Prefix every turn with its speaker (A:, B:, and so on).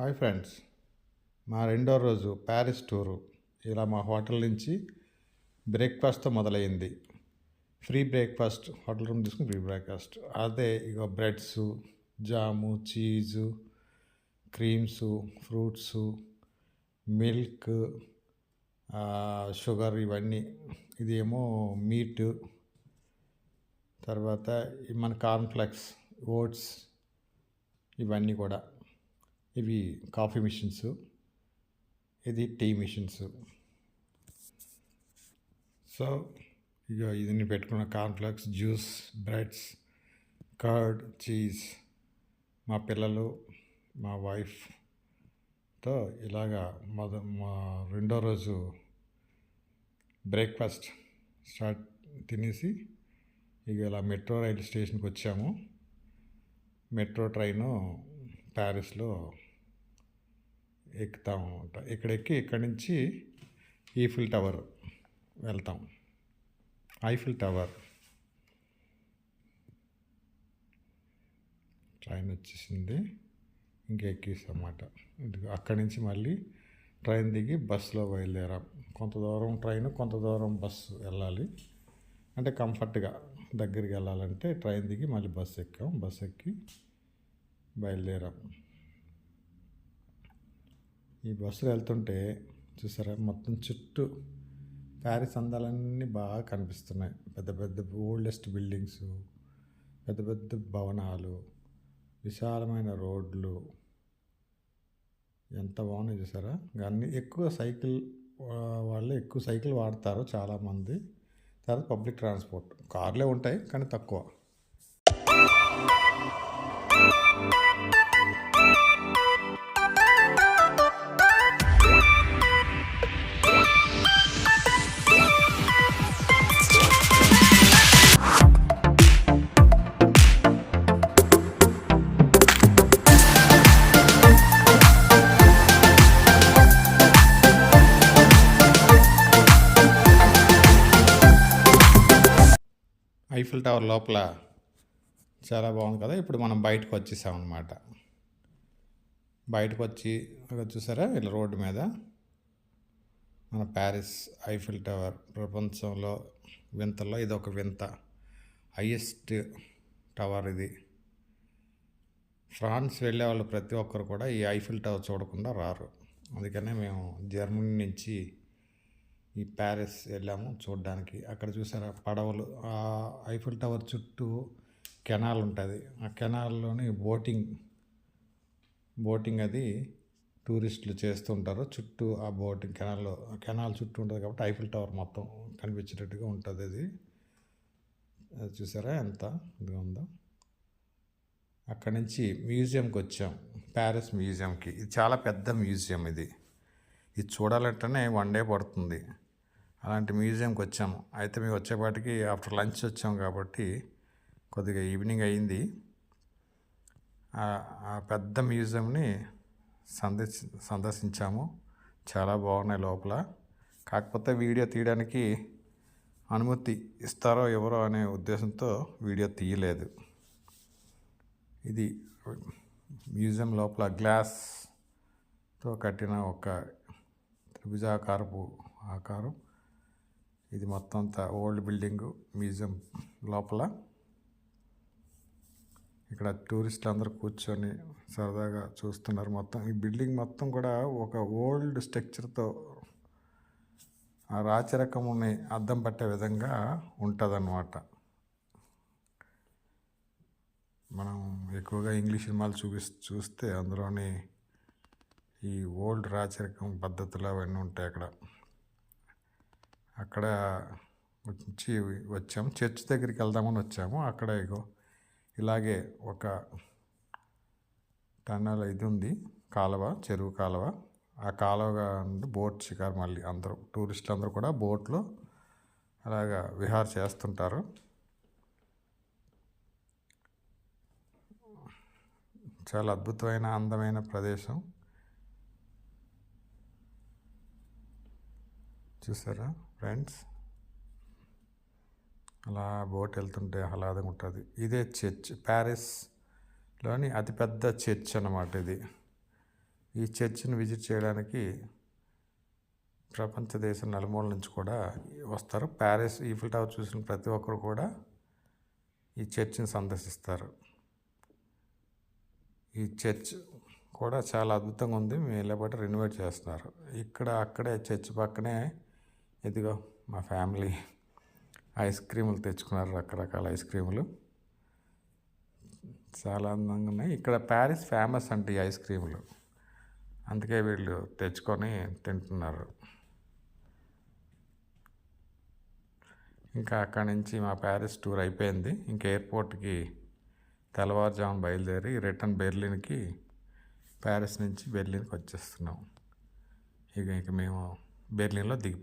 A: Hi friends, మా రెండో రోజు ప్యారిస్ టూరు ఇలా మా హోటల్ నుంచి బ్రేక్ఫాస్ట్తో మొదలైంది. ఫ్రీ బ్రేక్ఫాస్ట్, హోటల్ రూమ్ తీసుకుని ఫ్రీ బ్రేక్ఫాస్ట్. అదే ఇక breads, jam, cheese, creams, fruits, milk, sugar ఇవన్నీ. ఇదేమో మీట్, తర్వాత మన కార్న్ఫ్లెక్స్, ఓట్స్ ఇవన్నీ కూడా. ఇవి కాఫీ మిషన్స్, ఇది టీ మిషన్స్. సో ఇక ఇది పెట్టుకున్న cornflakes, juice, breads, curd, cheese. మా పిల్లలు, మా వైఫ్తో ఇలాగా మా రెండో రోజు బ్రేక్ఫాస్ట్ తినేసి ఇక ఇలా మెట్రో రైలు స్టేషన్కి వచ్చాము. మెట్రో ట్రైను ప్యారిస్లో ఎక్కుతాము. ఇక్కడ ఎక్కి ఇక్కడి నుంచి ఈఫిల్ టవర్ వెళ్తాం. ఐఫిల్ టవర్ ట్రైన్ వచ్చేసింది, ఇంకా ఎక్కేసామాట. అక్కడి నుంచి మళ్ళీ ట్రైన్ దిగి బస్సులో బయలుదేరాం. కొంత దూరం ట్రైన్, కొంత దూరం బస్సు వెళ్ళాలి. అంటే కంఫర్ట్గా దగ్గరికి వెళ్ళాలంటే ట్రైన్ దిగి మళ్ళీ బస్సు ఎక్కాం. బస్సు ఎక్కి బయలుదేరాం. ఈ బస్సులో వెళ్తుంటే చూసారా, మొత్తం చుట్టూ ప్యారిస్ అందాలన్నీ బాగా కనిపిస్తున్నాయి. పెద్ద పెద్ద ఓల్డెస్ట్ బిల్డింగ్స్, పెద్ద పెద్ద భవనాలు, విశాలమైన రోడ్లు, ఎంత బాగున్నాయి చూసారా. అన్నీ ఎక్కువ సైకిల్ వాళ్ళు ఎక్కువ సైకిల్ వాడతారు చాలామంది. తర్వాత పబ్లిక్ ట్రాన్స్పోర్ట్, కార్లే ఉంటాయి కానీ తక్కువ. ఐఫిల్ టవర్ లోపల చాలా బాగుంది కదా. ఇప్పుడు మనం బయటకు వచ్చేసాం అన్నమాట. బయటకు వచ్చి చూసారా, ఇలా రోడ్డు మీద మన ప్యారిస్ ఐఫిల్ టవర్ ప్రపంచంలో వింతల్లో ఇది ఒక వింత. హైయెస్ట్ టవర్ ఇది. ఫ్రాన్స్ వెళ్ళే వాళ్ళు ప్రతి ఒక్కరు కూడా ఈ ఐఫిల్ టవర్ చూడకుండా రారు. అందుకనే మేము జర్మనీ నుంచి ఈ ప్యారిస్ వెళ్ళాము చూడడానికి. అక్కడ చూసారా పడవలు, ఆ ఐఫిల్ టవర్ చుట్టూ కెనాల్ ఉంటుంది. ఆ కెనాల్లోని బోటింగ్ అది టూరిస్టులు చేస్తుంటారు. చుట్టూ ఆ బోటింగ్ కెనాల్ చుట్టూ ఉంటుంది కాబట్టి ఐఫిల్ టవర్ మొత్తం కనిపించేటట్టుగా ఉంటుంది. అది చూసారా ఎంత ఇదిగా ఉందో. అక్కడి నుంచి మ్యూజియంకి వచ్చాం, ప్యారిస్ మ్యూజియంకి. ఇది చాలా పెద్ద మ్యూజియం. ఇది చూడాలంటేనే 1 డే పడుతుంది. అలాంటి మ్యూజియంకి వచ్చాము. అయితే మేము వచ్చేపాటికి ఆఫ్టర్ లంచ్ వచ్చాము కాబట్టి కొద్దిగా ఈవినింగ్ అయింది. ఆ పెద్ద మ్యూజియంని సందర్శించాము. చాలా బాగున్నాయి లోపల. కాకపోతే వీడియో తీయడానికి అనుమతి ఇస్తారో ఎవరో అనే ఉద్దేశంతో వీడియో తీయలేదు. ఇది మ్యూజియం లోపల గ్లాస్తో కట్టిన ఒక త్రిభుజాకారపు ఆకారం. ఇది మొత్తం అంతా ఓల్డ్ బిల్డింగు మ్యూజియం లోపల. ఇక్కడ టూరిస్టులు అందరూ కూర్చొని సరదాగా చూస్తున్నారు. మొత్తం ఈ బిల్డింగ్ మొత్తం కూడా ఒక ఓల్డ్ స్ట్రక్చర్తో ఆ రాచరికముని అద్దం పట్టే విధంగా ఉంటుందన్నమాట. మనం ఎక్కువగా ఇంగ్లీష్ సినిమాలు చూస్తే అందులోని ఈ ఓల్డ్ రాచరికం పద్ధతులు అవన్నీ ఉంటాయి. అక్కడ వచ్చాము. చర్చ్ దగ్గరికి వెళ్దామని వచ్చాము. అక్కడ ఇలాగే ఒక టన్నల్ ఇది ఉంది, కాలువ, చెరువు కాలువ. ఆ కాలువ బోట్ షికారు. మళ్ళీ అందరూ టూరిస్టులు అందరూ కూడా బోట్లో అలాగా విహార చేస్తుంటారు. చాలా అద్భుతమైన అందమైన ప్రదేశం. చూసారా ఫ్రెండ్స్, అలా బోట్ వెళ్తుంటే ఆహ్లాదంగా ఉంటుంది. ఇదే చర్చ్, ప్యారిస్లోని అతిపెద్ద చర్చ్ అన్నమాట ఇది. ఈ చర్చిని విజిట్ చేయడానికి ప్రపంచ దేశం నలుమూల నుంచి కూడా వస్తారు. ప్యారిస్ ఈఫిల్ టవర్ చూసిన ప్రతి ఒక్కరు కూడా ఈ చర్చిని సందర్శిస్తారు. ఈ చర్చ్ కూడా చాలా అద్భుతంగా ఉంది. మేము వెళ్ళబట్టి రెనోవేట్ చేస్తున్నారు. అక్కడే చర్చ్ పక్కనే ఇదిగో మా ఫ్యామిలీ ఐస్ క్రీములు తెచ్చుకున్నారు. రకరకాల ఐస్ క్రీములు చాలా అందంగా ఉన్నాయి. ఇక్కడ ప్యారిస్ ఫేమస్ అంటే ఈ ఐస్ క్రీములు, అందుకే వీళ్ళు తెచ్చుకొని తింటున్నారు. ఇంకా అక్కడి నుంచి మా ప్యారిస్ టూర్ అయిపోయింది. ఇంకా ఎయిర్పోర్ట్కి తెల్లవారుజామున బయలుదేరి రిటర్న్ బెర్లిన్కి, ప్యారిస్ నుంచి బెర్లిన్కి వచ్చేస్తున్నాం. ఇక మేము బెర్లిన్లో దిగిపోయాం.